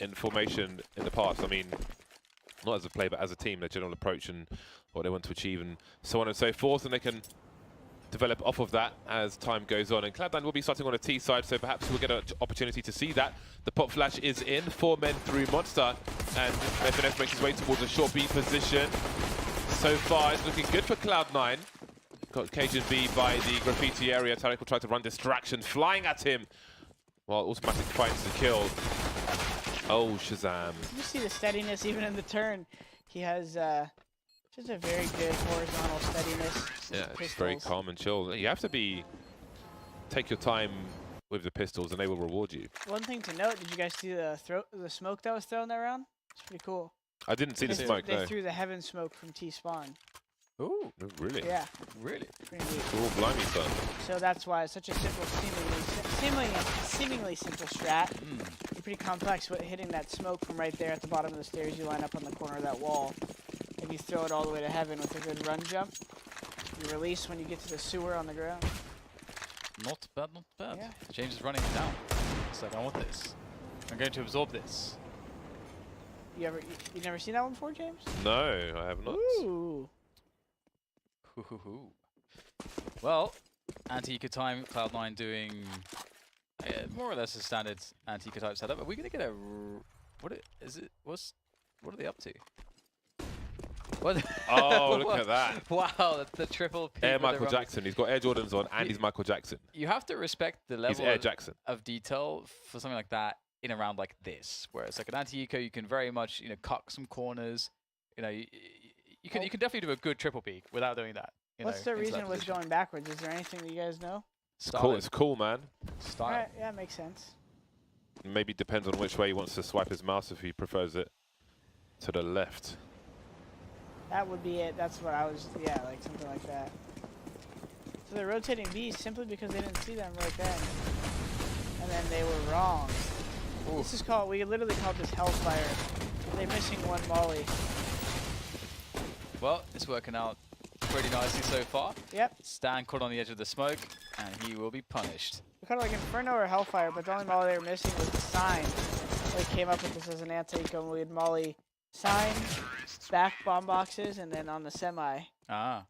in formation in the past. I mean, not as a player, but as a team, their general approach and what they want to achieve and so on and so forth. And they can develop off of that as time goes on. And Cloud9 will be starting on a T side, so perhaps we'll get an opportunity to see that. The pop flash is in, 4 men through Monster, and FNF makes his way towards a short B position. So far, it's looking good for Cloud9. Got Cajun B by the graffiti area. Tarek will try to run distraction, flying at him, while automatic finds the kill. Oh, Shazam. You see the steadiness even in the turn. He has just a very good horizontal steadiness. Yeah, it's very calm and chill. You have to take your time with the pistols and they will reward you. One thing to note, did you guys see the smoke that was thrown that round? It's pretty cool. I didn't see the smoke, They threw the heaven smoke from T-spawn. Ooh, really? Yeah. Really? Pretty neat. Cool, blimey, son. So that's why it's such a simple, seemingly simple strat. Pretty complex, but hitting that smoke from right there at the bottom of the stairs, you line up on the corner of that wall, and you throw it all the way to heaven with a good run jump. You release when you get to the sewer on the ground. Not bad, not bad. Yeah. James is running it down. It's like, I want this. I'm going to absorb this. You never seen that one before, James? No, I have not. Ooh. Well, anti-eco time, Cloud9 doing more or less a standard anti-eco type setup. Are we going to get a... What are they up to? What? Oh, look at that. Wow, the triple P. Air Michael Jackson. He's got Air Jordans on and he's Michael Jackson. You have to respect the level Air Jackson. of detail for something like that in a round like this, where it's like an anti-eco, you can very much, cuck some corners. You can definitely do a good triple peak without doing that. What's the reason it was going backwards? Is there anything that you guys know? It's cool, man. Style. Alright, yeah, makes sense. Maybe depends on which way he wants to swipe his mouse if he prefers it to the left. That would be it. That's what I was, yeah, like something like that. So they're rotating Bs simply because they didn't see them right then. And then they were wrong. Ooh. This is called, we literally called this Hellfire. They're missing one molly. Well, it's working out pretty nicely so far. Yep. Stan caught on the edge of the smoke, and he will be punished. We're kind of like Inferno or Hellfire, but the only molly they were missing was the sign. They came up with this as an anti-eco, and we had molly sign, back bomb boxes, and then on the semi. Ah.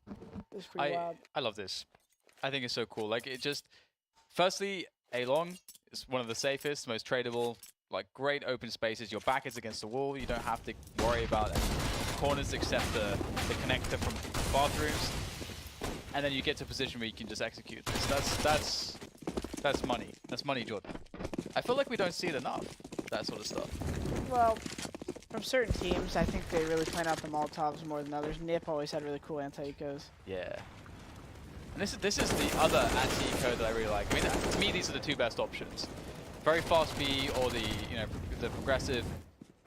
It was pretty wild. I love this. I think it's so cool. Like, it just... Firstly, A-Long is one of the safest, most tradable, like, great open spaces. Your back is against the wall. You don't have to worry about any corners except the connector from bathrooms. And then you get to a position where you can just execute this. That's money. That's money, Jordan. I feel like we don't see it enough, that sort of stuff. Well, from certain teams, I think they really plan out the Molotovs more than others. Nip always had really cool anti-ecos. Yeah. And this is the other anti-eco that I really like. I mean, to me, these are the two best options. Very fast B or the progressive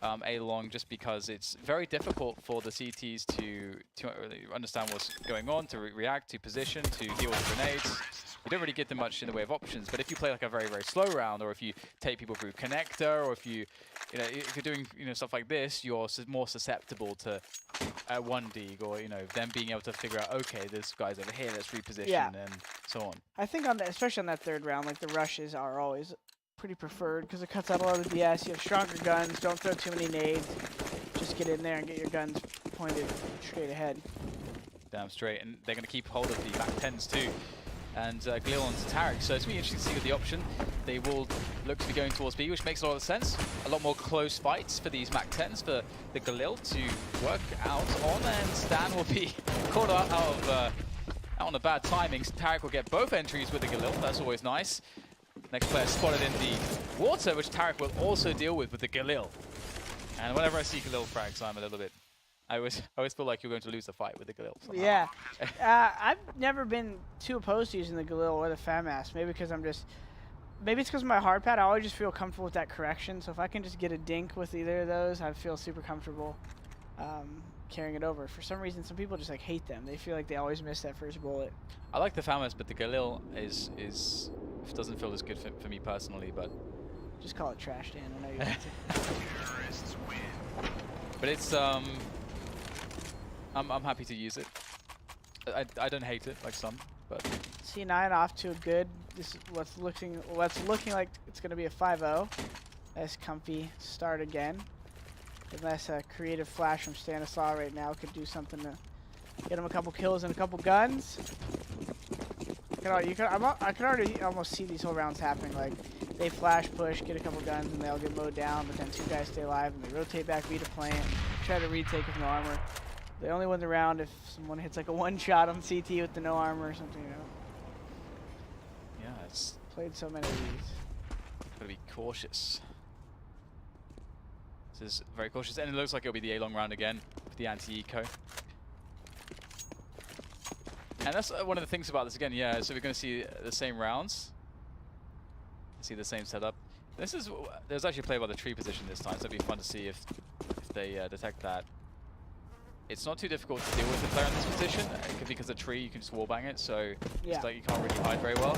A-Long, just because it's very difficult for the CTs to really understand what's going on, to react, to position, to deal with grenades. You don't really get them much in the way of options, but if you play like a very, very slow round, or if you take people through connector, or if you're doing stuff like this, you're more susceptible to one dig, or them being able to figure out, okay, this guy's over here, let's reposition, and so on. I think especially on that third round, like the rushes are always pretty preferred because it cuts out a lot of the BS. You have stronger guns, don't throw too many nades, just get in there and get your guns pointed straight ahead. Damn straight, and they're going to keep hold of the back 10s too. And Galil on Tarek, so it's really interesting to see with the option. They will look to be going towards B, which makes a lot of sense. A lot more close fights for these Mac 10s for the Galil to work out on, and Stan will be caught out on a bad timing. Tarek will get both entries with the Galil, that's always nice. Next player spotted in the water, which Tarek will also deal with the Galil. And whenever I see Galil frags, I'm a little bit... I always feel like you're going to lose the fight with the Galil somehow. Yeah. I've never been too opposed to using the Galil or the FAMAS. Maybe because maybe it's because of my hard pad. I always just feel comfortable with that correction. So if I can just get a dink with either of those, I feel super comfortable carrying it over. For some reason, some people just like hate them. They feel like they always miss that first bullet. I like the FAMAS, but the Galil doesn't feel as good for me personally. But just call it trash, Dan. I know you want to. But it's I'm happy to use it. I don't hate it like some, but C9 off to a good. This is what's looking like it's going to be a 5-0. Nice comfy start again. Unless a creative flash from Stanislaw right now could do something to get him a couple kills and a couple guns. I can already almost see these whole rounds happening. Like, they flash push, get a couple guns, and they'll get mowed down, but then 2 guys stay alive, and they rotate back B to plant, try to retake with no armor. They only win the round if someone hits like a one-shot on CT with the no armor or something, you know? Yeah, it's Played so many of these. gotta be cautious. This is very cautious, and it looks like it'll be the A-long round again with the anti-eco. And that's one of the things about this again, yeah, so we're going to see the same rounds. See the same setup. There's actually a play by the tree position this time, so it'd be fun to see if they detect that. It's not too difficult to deal with the player in this position, because the tree, you can just wallbang it, so it's like you can't really hide very well.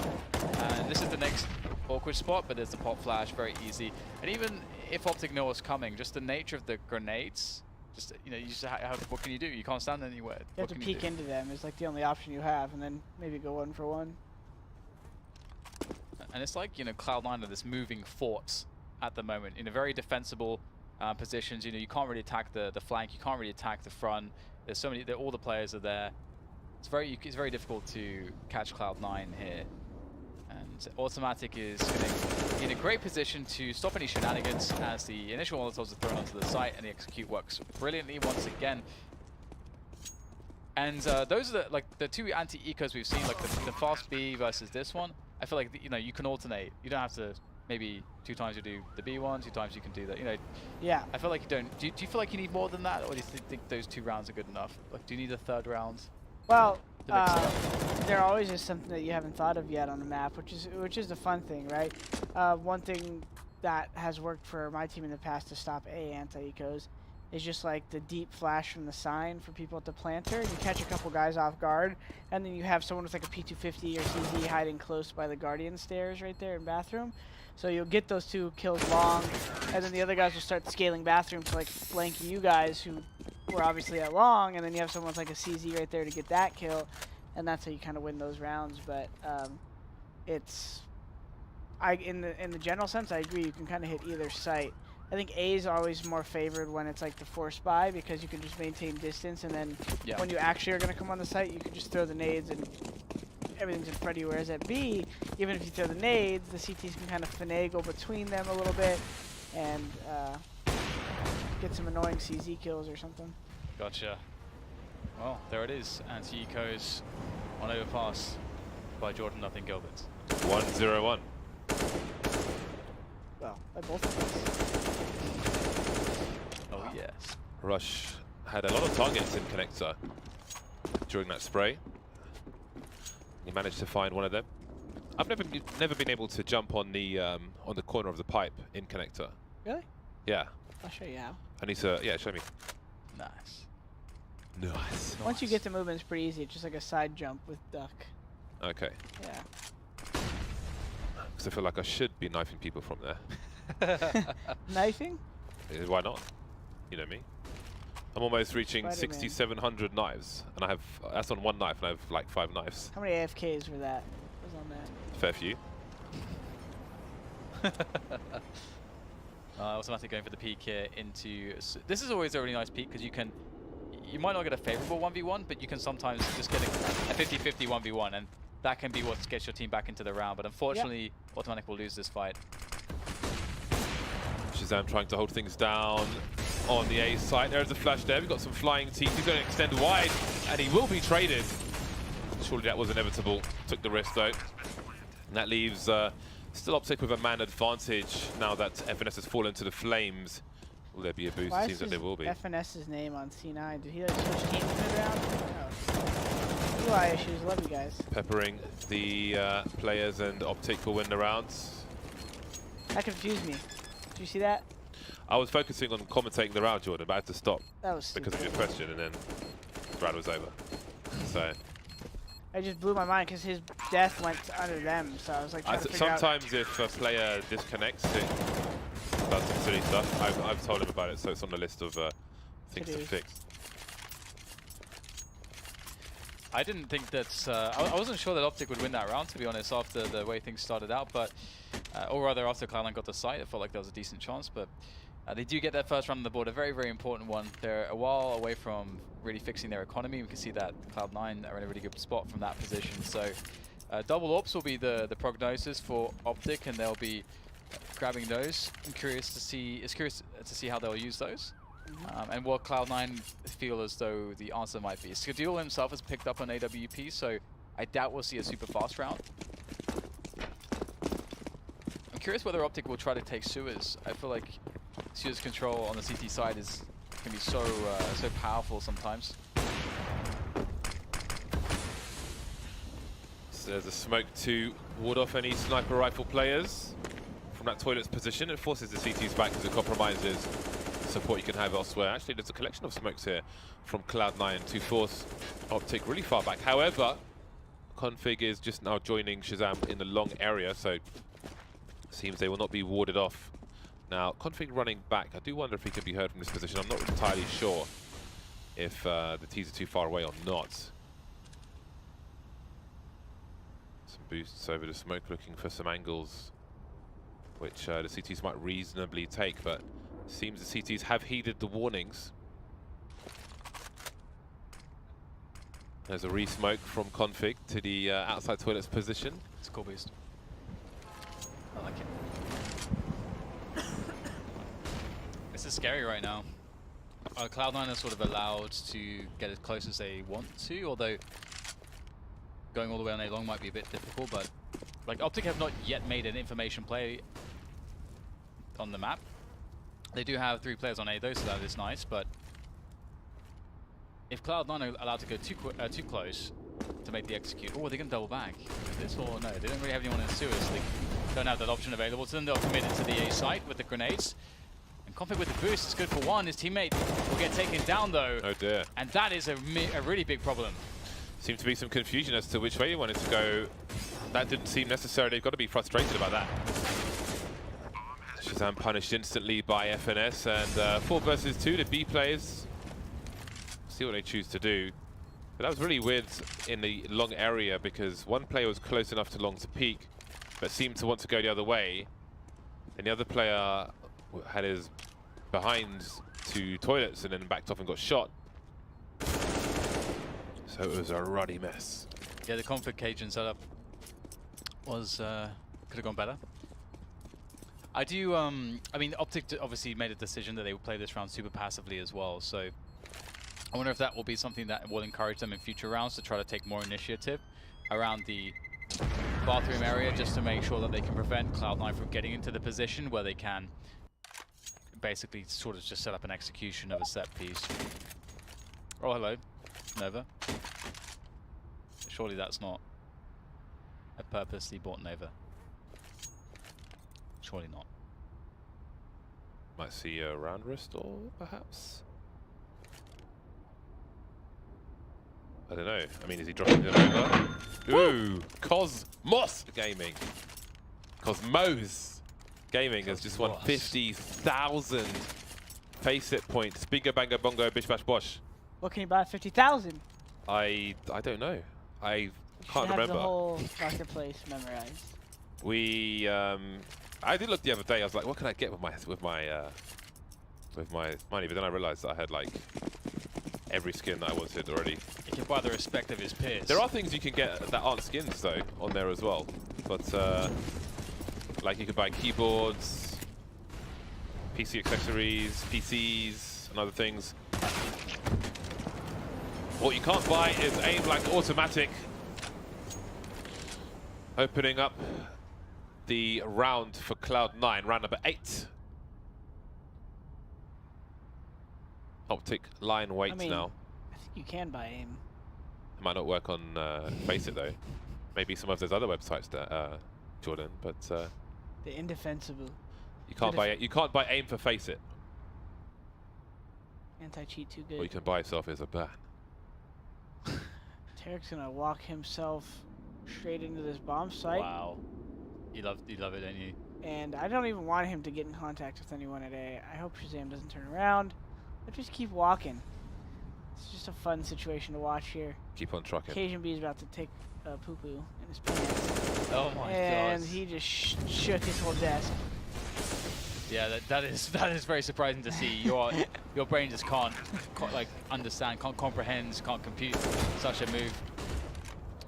And this is the next awkward spot, but there's the pop flash, very easy. And even if Optic know what's coming, just the nature of the grenades, just, you know, you just what can you do? You can't stand anywhere. You have to peek into them. It's like the only option you have, and then maybe go 1 for 1. And it's like, you know, Cloud9 are this moving forts at the moment in a very defensible positions. You know, you can't really attack the flank, you can't really attack the front. There's so many, all the players are there. It's very difficult to catch Cloud9 here. And Automatic is in a great position to stop any shenanigans as the initial Molotovs are thrown onto the site, and the execute works brilliantly once again. And those are the 2 anti-ecos we've seen, like the fast B versus this one. I feel like, you know, you can alternate. You don't have to, maybe 2 times you do the B one, 2 times you can do that, you know. Yeah. I feel like you don't, do you feel like you need more than that, or do you think those 2 rounds are good enough? Like, do you need a 3rd round? Well, there always is something that you haven't thought of yet on the map, which is the fun thing, right? One thing that has worked for my team in the past to stop anti-ecos is just like the deep flash from the sign for people at the planter. You catch a couple guys off guard, and then you have someone with like a P250 or CZ hiding close by the Guardian stairs right there in bathroom. So you'll get those 2 kills long, and then the other guys will start scaling bathroom to like flanking you guys who were obviously at long, and then you have someone with like a CZ right there to get that kill, and that's how you kind of win those rounds. But in the general sense, I agree. You can kind of hit either site. I think A is always more favored when it's like the force buy, because you can just maintain distance, and then when you actually are going to come on the site, you can just throw the nades and everything's in front of you. Whereas at B, even if you throw the nades, the CTs can kind of finagle between them a little bit and get some annoying CZ kills or something. Gotcha. Well, there it is. Anti-ecos on overpass by Jordan Nothing Gilbert. 1-0-1. Well, by both of us. Oh, yes. Rush had a lot of targets in connector during that spray. He managed to find one of them. I've never been able to jump on the corner of the pipe in connector. Really? Yeah. I'll show you how. I need to, yeah, show me. Nice. Nice. Once you get the movement, it's pretty easy. It's just like a side jump with duck. Okay. Yeah. Because I feel like I should be knifing people from there. Knifing? Why not? You know me. I'm almost reaching Spider-Man. 6,700 knives, and I have, that's on 1 knife, and I have like 5 knives. How many AFKs were that? Was on that? Fair few. Automatic going for the peek here into... This is always a really nice peek, because you might not get a favorable 1v1, but you can sometimes just get a 50-50 1v1, and that can be what gets your team back into the round. But unfortunately, Automatic will lose this fight. Shazam trying to hold things down on the A side. There's a flash there. We've got some flying teeth. He's going to extend wide, and he will be traded. Surely that was inevitable. Took the risk, though. And that leaves still Optic with a man advantage now that FNS has fallen to the flames. Will there be a boost? Why It seems that there will be. FNS's name on C9. Did he like switch teams mid-round? No. UI issues. Love you guys. Peppering the players, and Optic will win the rounds. That confused me. Did you see that? I was focusing on commentating the round, Jordan, but I had to stop That was stupid. because of your question, and then the round was over. So I just blew my mind because his death went under them, so I was like trying to figure out. sometimes if a player disconnects, it does some silly stuff. I've told him about it, so it's on the list of things to fix. I didn't think that. I wasn't sure that Optic would win that round, to be honest, after the way things started out. But, or rather, after Cloud9 got the site, I felt like there was a decent chance. But they do get that first round on the board, a very, very important one. They're a while away from really fixing their economy. We can see that Cloud9 are in a really good spot from that position. So, double ops will be the prognosis for Optic, and they'll be grabbing those. I'm curious to see. Curious to see how they'll use those. And what Cloud9 feel as though the answer might be. Skadil himself has picked up an AWP, so I doubt we'll see a super fast round. I'm curious whether Optic will try to take Sewers. I feel like Sewers control on the CT side can be so powerful sometimes. So there's a smoke to ward off any sniper rifle players from that toilet's position. It forces the CTs back because it compromises support you can have elsewhere. Actually, there's a collection of smokes here from Cloud9 to force Optic really far back. However, Config is just now joining Shazam in the long area, so it seems they will not be warded off. Now, Config running back, I do wonder if he can be heard from this position. I'm not entirely sure if the T's are too far away or not. Some boosts over the smoke, looking for some angles which the CTs might reasonably take, but seems the CTs have heeded the warnings. There's a re-smoke from Config to the outside toilets position. It's a cool boost. I like it. This is scary right now. Cloud9 are sort of allowed to get as close as they want to, although going all the way on A long might be a bit difficult, but like Optic have not yet made an information play on the map. They do have 3 players on A though, so that is nice, but if Cloud9 are allowed to go too close to make the execute, oh, are they going to double back? This or no? They don't really have anyone in sewers, so they don't have that option available to them. They'll commit it to the A site with the grenades. And Config with the boost is good for one. His teammate will get taken down though. Oh dear. And that is a really big problem. Seems to be some confusion as to which way you wanted to go. That didn't seem necessary. They've got to be frustrated about that. Shazam punished instantly by FNS, and 4 versus 2, the B players see what they choose to do. But that was really weird in the long area because one player was close enough to long to peek, but seemed to want to go the other way. And the other player had his behind to toilets and then backed off and got shot. So it was a ruddy mess. Yeah, the Config Cajun setup was could have gone better. I do. I mean, Optic obviously made a decision that they would play this round super passively as well. So I wonder if that will be something that will encourage them in future rounds to try to take more initiative around the bathroom area, just to make sure that they can prevent Cloud9 from getting into the position where they can basically sort of just set up an execution of a set piece. Oh, hello, Nova. Surely that's not a purposely bought Nova. Surely not. Might see a round restore, perhaps? I don't know. I mean, is he dropping it over? Ooh, Cosmos Gaming. Cosmos Gaming has just won 50,000 face it points. Bingo, bango, bongo, bish, bash, bosh. What can you buy at 50,000? I don't know. I can't have remember. The whole marketplace memorized. We I did look the other day. I was like, what can I get with my money? But then I realized that I had like every skin that I wanted already. You can buy the respect of his peers. There are things you can get that aren't skins though on there as well. But like you could buy keyboards, PC accessories, PCs, and other things. What you can't buy is aim like automatic. Opening up the round for Cloud9, round number 8. Optic line waits now. I think you can buy aim. It might not work on Face It though. Maybe some of those other websites that Jordan, but the indefensible. You can't buy aim for Face It. Anti-cheat too good. What you can buy yourself is a ban. Tarek's gonna walk himself straight into this bomb site. Wow. You love it, don't you? And I don't even want him to get in contact with anyone at A. I hope Shazam doesn't turn around. But just keep walking. It's just a fun situation to watch here. Keep on trucking. Cajun B is about to take a poo-poo in his pants. Oh my god. And he just shook his whole desk. Yeah, that is very surprising to see. Your brain just can't like understand, can't comprehend, can't compute such a move.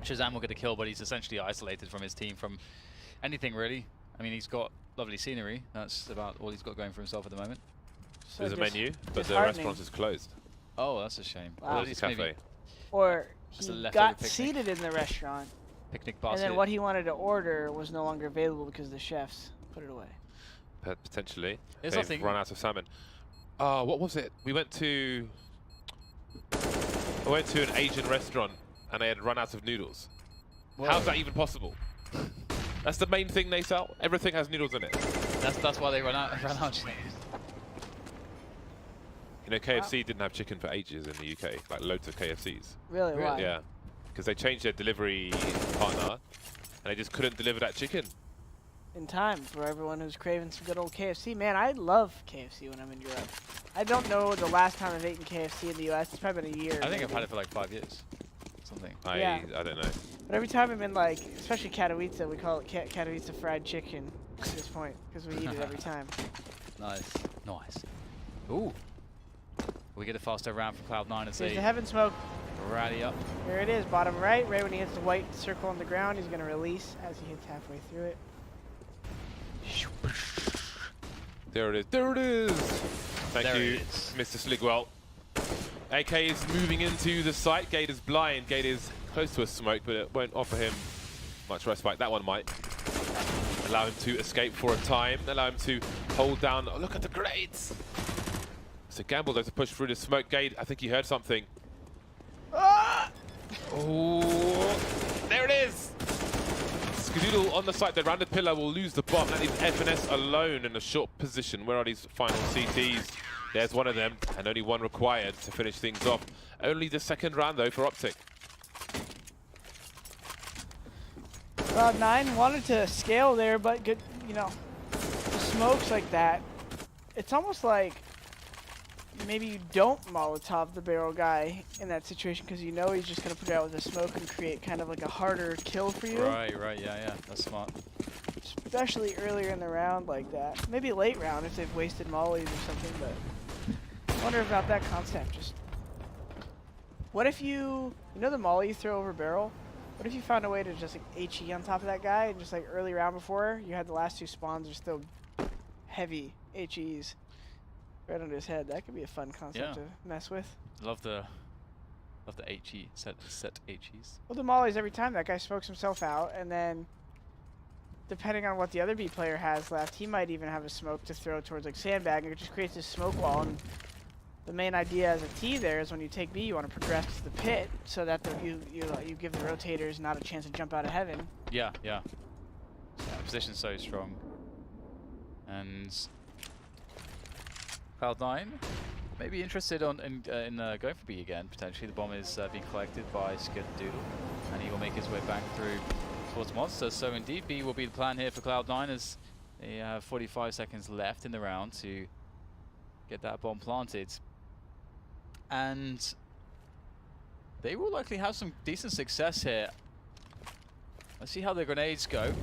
Shazam will get a kill, but he's essentially isolated from his team, from anything really. I mean, he's got lovely scenery. That's about all he's got going for himself at the moment. So There's a menu, but the disheartening. restaurant is closed. Oh, that's a shame. Wow. Well, at There's least a maybe cafe. Or Just a he leftover got picnic. seated in the restaurant, picnic and basket. then what he wanted to order was no longer available because the chefs put it away. Potentially. There's They've nothing- run out of salmon. What was it? I went to an Asian restaurant and they had run out of noodles. Whoa. How's that even possible? That's the main thing they sell. Everything has noodles in it. That's why they ran out. You know, KFC didn't have chicken for ages in the UK, like loads of KFCs. Really? Why? Yeah, because they changed their delivery partner and they just couldn't deliver that chicken. In time for everyone who's craving some good old KFC. Man, I love KFC when I'm in Europe. I don't know the last time I've eaten KFC in the US. It's probably been a year. I think I've maybe. had it for like 5 years. Something. Yeah. I don't know. But every time I'm in, like, especially Katowice, we call it Katowice fried chicken at this point because we eat it every time. Nice. Nice. Ooh. We get a faster round for Cloud9 as There's they the heaven smoke. rally up. There it is, bottom right. Right when he hits the white circle on the ground, he's going to release as he hits halfway through it. There it is. There it is. Thank There you, it is. Mr. Sligwell. AK is moving into the site. Gate is blind. Gate is close to a smoke, but it won't offer him much respite. That one might allow him to escape for a time. Allow him to hold down. Oh, look at the grades. So Gamble does to push through the smoke. Gate, I think he heard something. Ah! Oh, there it is. Skadoodle on the site. The rounded pillar will lose the bomb. That leaves FNS alone in a short position. Where are these final CTs? There's one of them, and only one required to finish things off. Only the second round, though, for Optic. Cloud9 wanted to scale there, but good, you know, the smokes like that. It's almost like maybe you don't Molotov the barrel guy in that situation because you know he's just going to put it out with the smoke and create kind of like a harder kill for you. Right, yeah. That's smart. Especially earlier in the round like that. Maybe late round if they've wasted mollies or something, but I wonder about that concept. Just what if you know the molly you throw over barrel? What if you found a way to just like HE on top of that guy and just like early round before you had the last two spawns are still heavy HEs right under his head? That could be a fun concept to mess with. Love the HE set HEs. Well, the mollies every time that guy smokes himself out, and then depending on what the other B player has left, he might even have a smoke to throw towards like sandbag, and it just creates this smoke wall. And the main idea as a T there is when you take B, you want to progress to the pit so that you give the rotators not a chance to jump out of heaven. Yeah. Position's so strong. And Cloud9 may be interested in going for B again, potentially. The bomb is being collected by Skadoodle, and he will make his way back through towards Monster. So indeed, B will be the plan here for Cloud9 as they have 45 seconds left in the round to get that bomb planted. And they will likely have some decent success here. Let's see how the grenades go.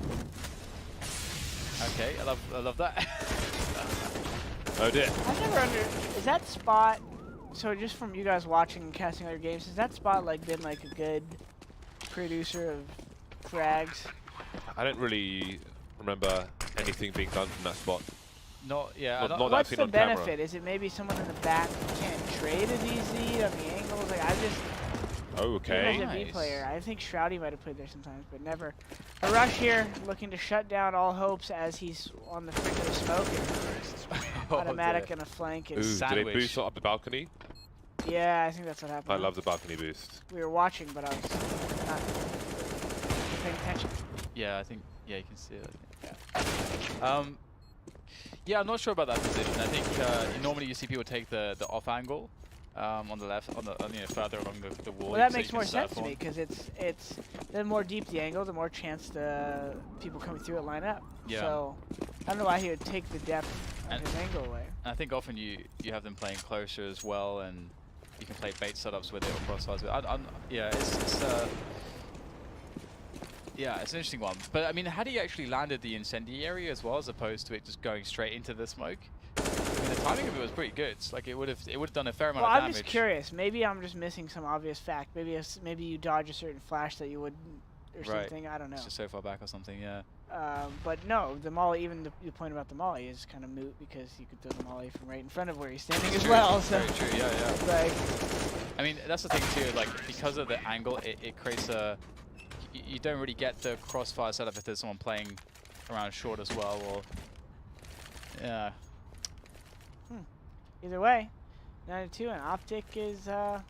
Okay, I love that. Oh dear. I've never is that spot, so just from you guys watching and casting other games, has that spot like been like a good producer of frags? I don't really remember anything being done from that spot. Not that I've What's seen the on benefit? camera. Is it maybe someone in the back can't trade as easy on the angles? Like I just Okay. as a B player, I think Shroudy might have played there sometimes, but never. A rush here, looking to shut down all hopes as he's on the front of the smoke. And automatic dear. and a flank. Ooh, And did they Sandwich. boost up the balcony? yeah, I think that's what happened. I love the balcony boost. We were watching, but I was not paying attention. Yeah, I think you can see it. Yeah, I'm not sure about that position. I think normally you see people take the off angle on the left, further along the wall. Well, that so makes you can more sense surf to me on. because it's the more deep the angle, the more chance the people coming through it line up. Yeah. So I don't know why he would take the depth of And- his angle away. I think often you have them playing closer as well, and you can play bait setups with it or crossfires with it. Yeah, it's an interesting one. But I mean, had he actually landed the incendiary as well, as opposed to it just going straight into the smoke? I mean, the timing of it was pretty good. Like it would have done a fair amount of damage. I'm just curious. Maybe I'm just missing some obvious fact. Maybe you dodge a certain flash that you wouldn't, or something. I don't know. It's just so far back or something. Yeah. But no, the molly. Even the point about the molly is kind of moot because you could throw the molly from right in front of where he's standing as well. So very true. Yeah. it's like, I mean, that's the thing too. Like because of the angle, it creates a. You don't really get the crossfire setup if there's someone playing around short as well, or yeah. either way, 9-2 and Optic is. I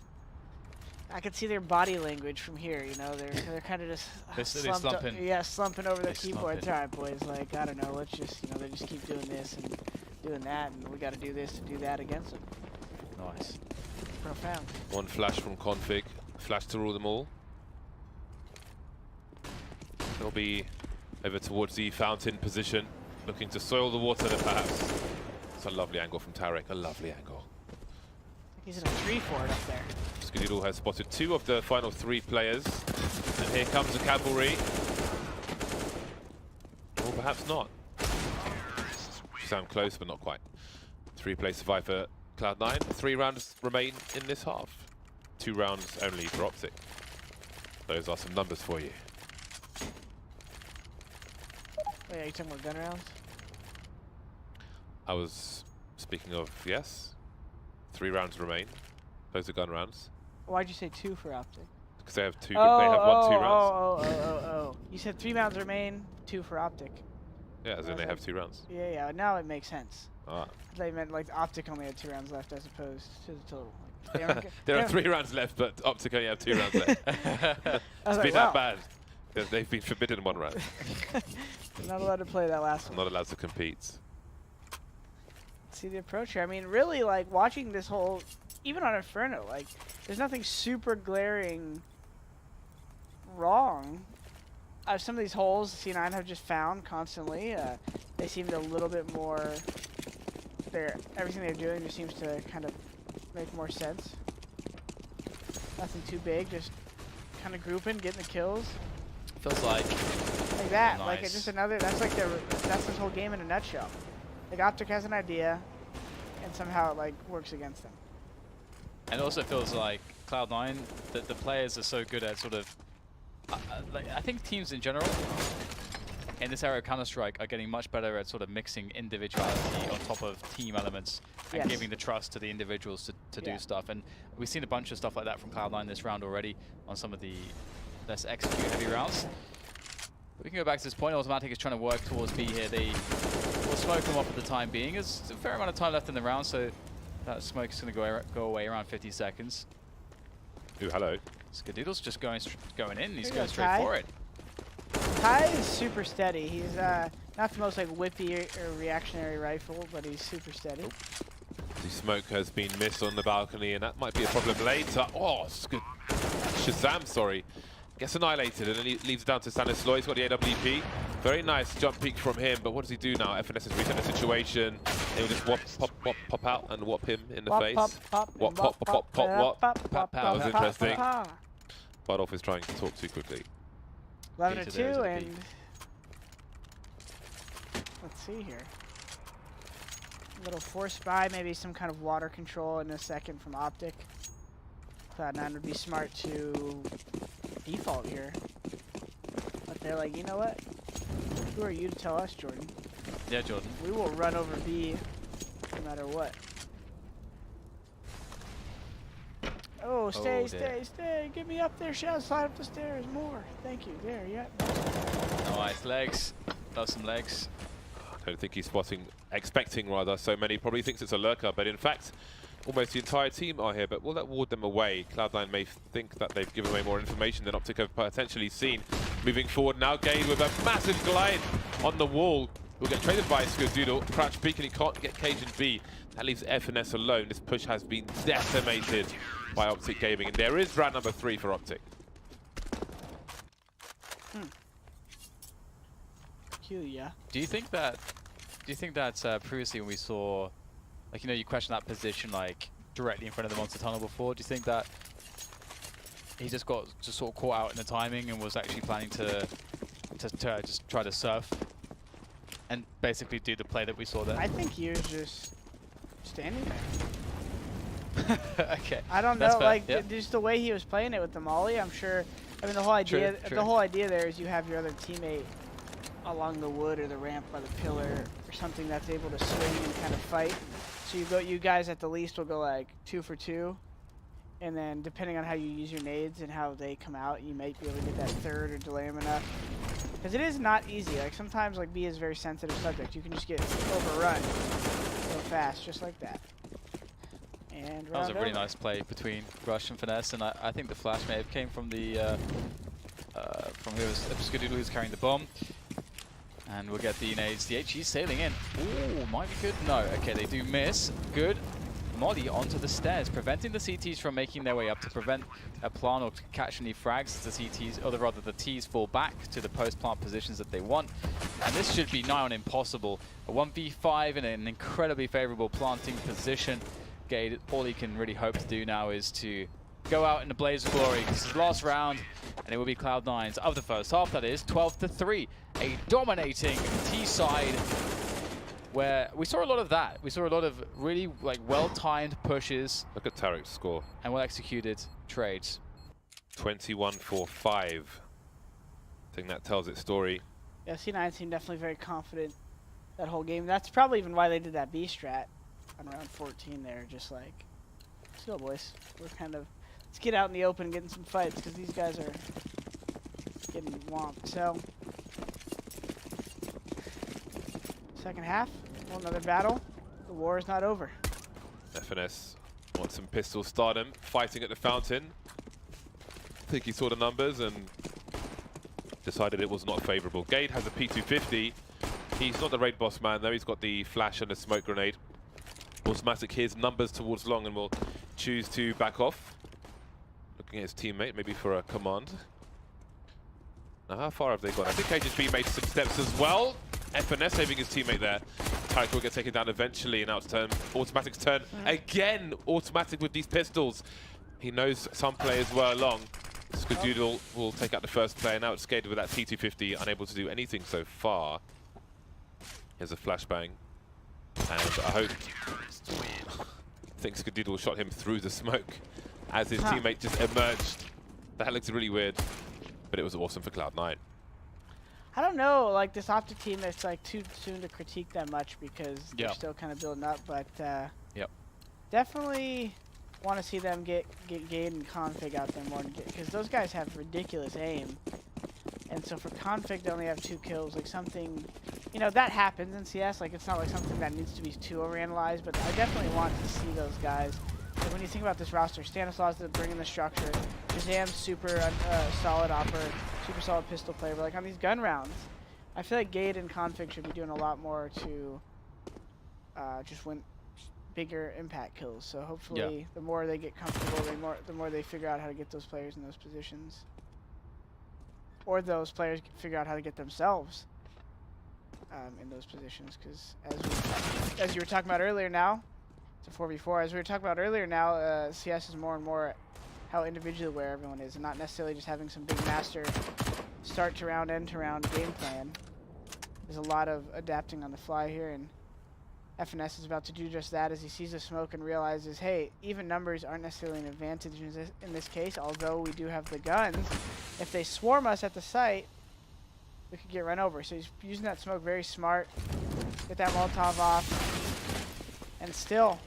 could see their body language from here. You know, they're kind of just slumping. Yeah, slumping over their They keyboards. slumping. All right, boys. Like I don't know. Let's just they just keep doing this and doing that, and we got to do this to do that against them. Nice. Profound. One flash from config. Flash to rule them all. They'll be over towards the fountain position, looking to soil the water perhaps. It's a lovely angle from Tarek, a lovely angle. He's in a 3-4 up there. Skadoodle has spotted 2 of the final 3 players. And here comes the cavalry. Or perhaps not. Sound close, but not quite. 3-play survive for Cloud9. 3 rounds remain in this half. 2 rounds only for Optic. Those are some numbers for you. Oh, yeah, you talking about gun rounds? I was speaking of, yes. 3 rounds remain. Those are gun rounds. Why'd you say 2 for Optic? Because they have 2. They have 1 2 rounds. Oh. You said 3 rounds remain, 2 for Optic. Yeah, as in they have 2 rounds. Yeah. Now it makes sense. Ah. They meant like the Optic only had 2 rounds left as opposed to the total. There are 3 rounds left, but Optic only have 2 rounds left. It's been that bad. They've been forbidden 1 round. They're not allowed to play that last one. Not allowed to compete. See the approach here. I mean, really, like watching this whole, even on Inferno, like there's nothing super glaring wrong. Some of these holes C9 have just found constantly. They seemed a little bit more. Everything they're doing just seems to kind of make more sense. Nothing too big, just kind of grouping, getting the kills. Feels like that. Nice. Like it's just another. That's this whole game in a nutshell. Like Optic has an idea, and somehow it like works against them. And it also feels like Cloud9, that the players are so good at sort of. Like I think teams in general, in this era of Counter-Strike, are getting much better at sort of mixing individuality on top of team elements and giving the trust to the individuals to do stuff. And we've seen a bunch of stuff like that from Cloud9 this round already on some of the less execute-heavy rounds. But we can go back to this point. Automatic is trying to work towards B here. They will smoke them off at the time being. There's a fair amount of time left in the round, so that smoke is going to go away around 50 seconds. Ooh, hello. Skadoodle's just going in. He's There going goes straight Ty. for it. Ty is super steady. He's not the most like whippy or reactionary rifle, but he's super steady. The smoke has been missed on the balcony, and that might be a problem later. Oh, Shazam, sorry. Gets annihilated, and then he leads down to Stanislaw. He's got the AWP. Very nice jump peek from him, but what does he do now? FNS has reset the situation. He'll just pop out and whop him in the face. Pop. That was interesting. Bardolph is trying to talk too quickly. 11-2, and let's see here. A little force buy, maybe some kind of water control in a second from Optic. Cloud9 would be smart to default here. But they're like, you know what? Who are you to tell us, Jordan? Yeah, Jordan. We will run over B no matter what. Oh, stay. Get me up there, Shaz. Slide up the stairs. More. Thank you. There, yeah. Nice legs. Does some legs. I don't think he's expecting rather so many. Probably thinks it's a lurker, but in fact, almost the entire team are here. But will that ward them away? Cloud9 may think that they've given away more information than Optic have potentially seen. Moving forward now, Gade with a massive glide on the wall. Will get traded by Skadoodle. Crouch peek, and he can't get Cage and B. That leaves FNS alone. This push has been decimated by Optic Gaming, and there is round number 3 for Optic. Yeah. Do you think that previously when we saw, like, you know, you question that position like directly in front of the monster tunnel before. Do you think that he just got just sort of caught out in the timing and was actually planning to just try to surf and basically do the play that we saw there? I think he was just standing there. Okay. I don't That's know, fair. like Yep. just the way he was playing it with the molly. I'm sure. I mean, the whole idea. True. The whole idea there is you have your other teammate along the wood or the ramp by the pillar or something that's able to swing and kind of fight. So you guys at the least will go like 2 for 2, and then depending on how you use your nades and how they come out, you might be able to get that third or delay them enough. Because it is not easy. Like sometimes, like B is a very sensitive subject. You can just get overrun so fast, just like that. And That was a really over. nice play between Rush and Finesse, and I think the flash may have came from the from who was Skadoodle, who was carrying the bomb. And we'll get the nades. The HE sailing in. Ooh, might be good. No, okay, they do miss. Good. Molly onto the stairs, preventing the CTs from making their way up to prevent a plant or to catch any frags as the CTs, or rather the Ts fall back to the post-plant positions that they want. And this should be nigh on impossible. A 1v5 in an incredibly favorable planting position. Gade, all he can really hope to do now is to go out in a blaze of glory. This is the last round, and it will be Cloud9's of the first half. That is 12-3, a dominating T side, where we saw a lot of that. We saw a lot of really well-timed pushes. Look at Tarek's score. And well-executed trades. 21-4-5. I think that tells its story. Yeah, C9 seemed definitely very confident that whole game. That's probably even why they did that B strat on round 14 there. Just like, let's go, boys. We're kind of, let's get out in the open and get in some fights because these guys are getting whomped. So, second half, well, another battle. The war is not over. FNS wants some pistol stardom, fighting at the fountain. I think he saw the numbers and decided it was not favorable. Gade has a P250. He's not the raid boss man though. He's got the flash and the smoke grenade. Automatic hears numbers towards long and will choose to back off. Looking at his teammate, maybe for a command. Now, how far have they gone? I think HHB made some steps as well. FNS saving his teammate there. Tarek will get taken down eventually, and now it's turn. Automatic's turn again. Automatic with these pistols. He knows some players were long. Skadoodle will take out the first player. Now it's Skated with that T250, unable to do anything so far. Here's a flashbang. And I think Skadoodle shot him through the smoke as his teammate just emerged. That looks really weird, but it was awesome for Cloud9. I don't know, like this Optic team, it's like too soon to critique them much because they're still kind of building up, but definitely want to see them get Gade and Config out there more, because those guys have ridiculous aim. And so for Config to only have 2 kills, like something, you know, that happens in CS. Like it's not like something that needs to be too overanalyzed, but I definitely want to see those guys. Like when you think about this roster, Stanislaus that bringing the structure, Shazam's super solid opper, super solid pistol player. But like on these gun rounds, I feel like Gade and Config should be doing a lot more to just win bigger impact kills. So hopefully, the more they get comfortable, the more they figure out how to get those players in those positions. Or those players figure out how to get themselves in those positions, because as you were talking about earlier now, it's a 4v4. As we were talking about earlier now, CS is more and more how individually aware everyone is, and not necessarily just having some big master start to round, end to round game plan. There's a lot of adapting on the fly here, and FNS is about to do just that as he sees the smoke and realizes, hey, even numbers aren't necessarily an advantage in this case, although we do have the guns. If they swarm us at the site, we could get run over. So he's using that smoke very smart. Get that Molotov off. And still,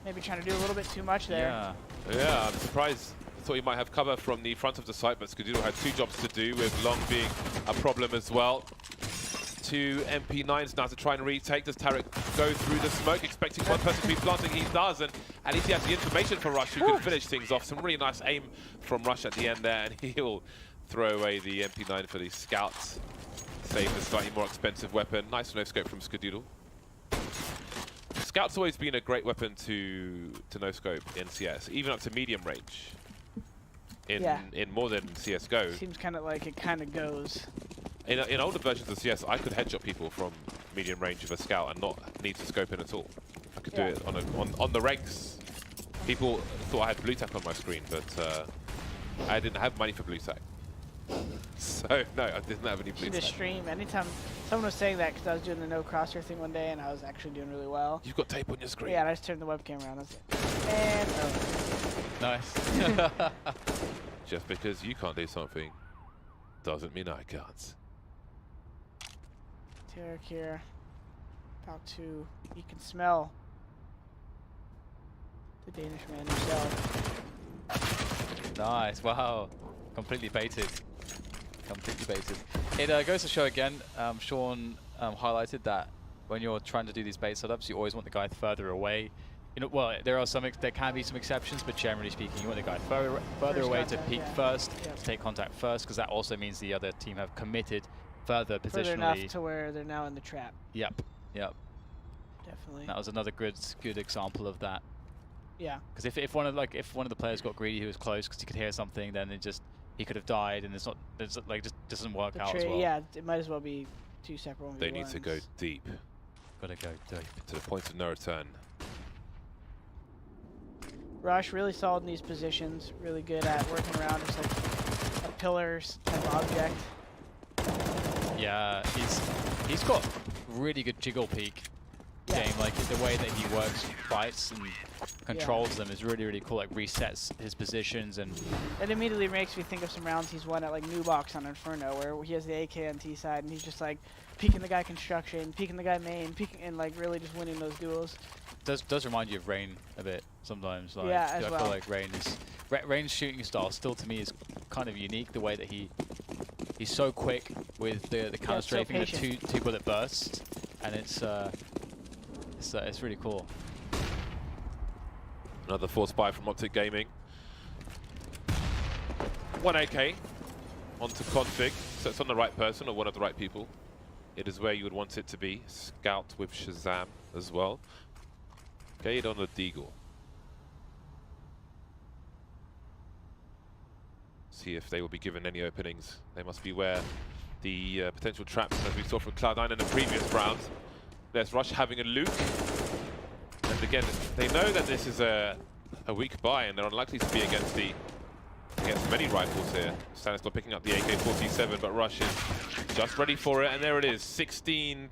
maybe trying to do a little bit too much there. Yeah, I'm surprised. I thought he might have cover from the front of the site, but Skadoodle had 2 jobs to do, with long being a problem as well. 2 MP9s now to try and retake. Does Tarek go through the smoke, expecting one person to be planting? He does, and at least he has the information for Rush, who can finish things off. Some really nice aim from Rush at the end there, and he'll throw away the MP9 for the Scouts. Save the slightly more expensive weapon. Nice no-scope from Skadoodle. Scout's always been a great weapon to no-scope in CS, even up to medium range. In more than CSGO. Seems kind of like it kind of goes. In older versions of CS, I could headshot people from medium range of a scout and not need to scope in at all. I could do it on the regs. People thought I had blue tack on my screen, but I didn't have money for blue tack. So no, I didn't have any blue You tack. just stream anytime. Someone was saying that because I was doing the no crosshair thing one day and I was actually doing really well. You've got tape on your screen. Yeah, and I just turned the webcam around. That's it. And Nice. Just because you can't do something doesn't mean I can't. Tarek here. About to. You can smell the Danish man himself. Nice. Wow. Completely baited. Completely baited. It goes to show again, Sean highlighted that when you're trying to do these bait setups, you always want the guy further away. You know, well, there can be some exceptions, but generally speaking, you want the guy further First away contact, to peek yeah. first, Yep. to take contact first, because that also means the other team have committed further positionally. Further enough to where they're now in the trap. Yep. Definitely. That was another good example of that. Yeah. Because if one of the players got greedy, who was close because he could hear something, then he could have died, and it's like just doesn't work The out as well. Yeah, it might as well be 2 separate 1v1s. They need to go deep. Gotta go deep. To the point of no return. Rush really solid in these positions. Really good at working around just like a pillars type object. Yeah, he's got really good jiggle peek Yeah. game. Like the way that he works fights and controls them is really cool. Like resets his positions and It immediately makes me think of some rounds he's won at like New Box on Inferno, where he has the AK on T side and he's just like peeking the guy construction, peeking the guy main, peeking and like really just winning those duels. does remind you of Rain a bit sometimes. Like, Yeah, as I well. feel like Rain's shooting style still to me is kind of unique. The way that he's so quick with the counter so strafing, the patient. two bullet bursts, and it's really cool. Another force buy from Optic Gaming. 1 AK onto config, so it's on the right person or one of the right people. It is where you would want it to be. Scout with Shazam as well. Gade on the Deagle. See if they will be given any openings. They must beware the potential traps as we saw from Cloud9 in the previous round. There's Rush having a Luke. And again, they know that this is a weak buy and they're unlikely to be against many rifles here. Stanislaw picking up the AK-47, but Rush is just ready for it, and there it is, 16-3.